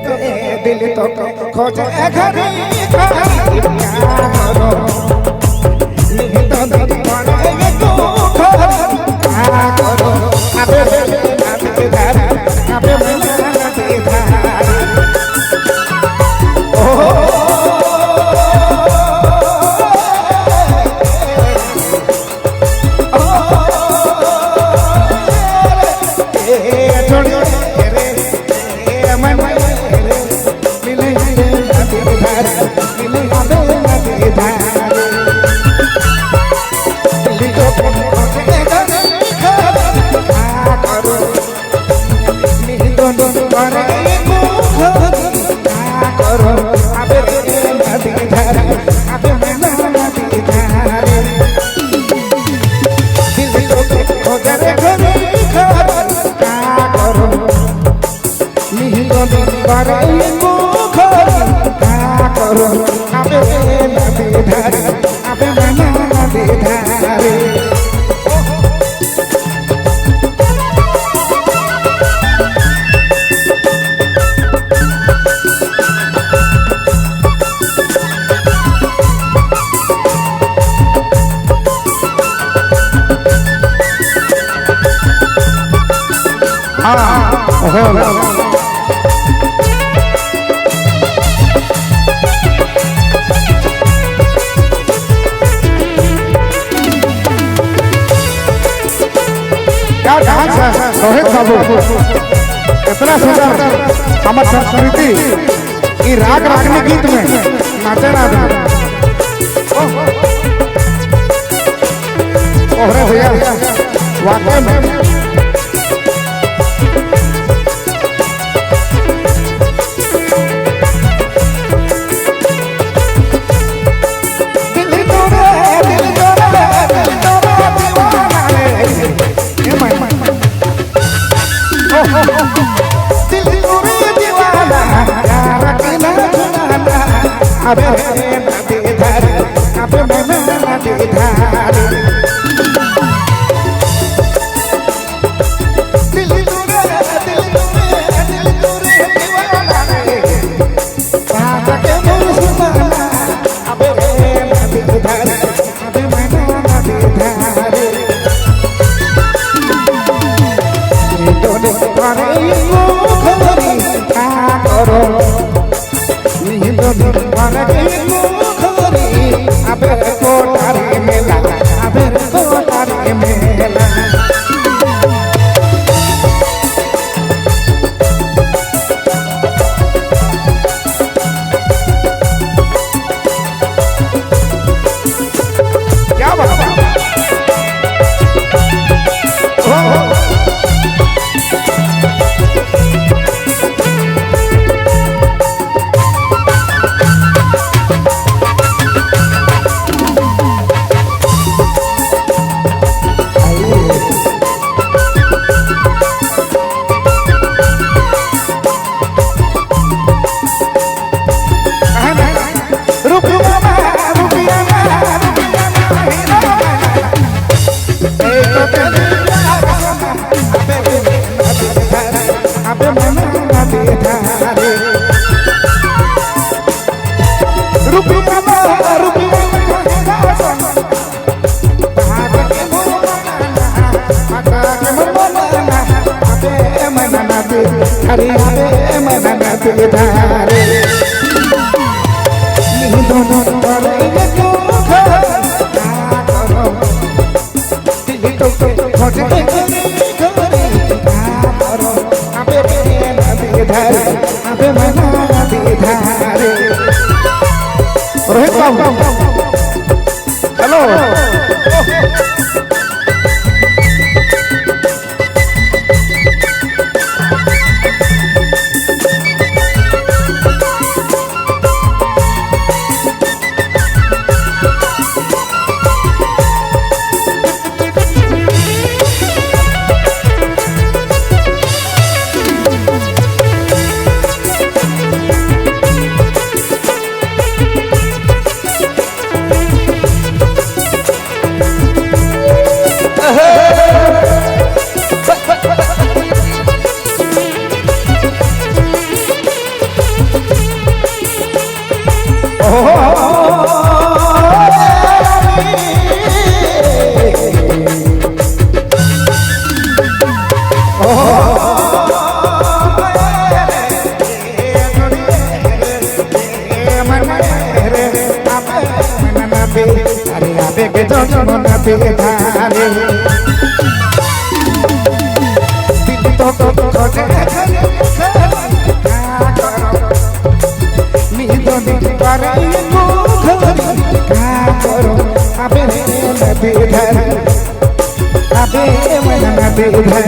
दिल तो खोजे घरी घरी क्या करो नींद नहीं पड़े तू घरी क्या करो अबे अबे धार अबे अबे धार क्या डांस है रोहित बाबू, इतना सुंदर हमारी संस्कृति ये राग रागनी गीत में नाचे ना ओहरे भैया वाकई में अबे अबे धार अबे अबे धार दिल तोरे दीवाना बात के मुस्काना अबे अबे धार अबे अबे धार दोनों करे खबरी क्या करो अबे कोटारे मेला अबे कोटारे मेला क्या बात अरे अबे मना ते धारे नी दोनों करे तू करो दिल तो खोजे घरी करो अबे अबे धारे अबे मना ते धारे रोहित बाबू हेलो मना पे अरे आवे के जन्म ना पे धारे दिल तो खोजे नींदो नींद करे मुखरी क्या करो आवे ना पे धारे आवे मना पे धारे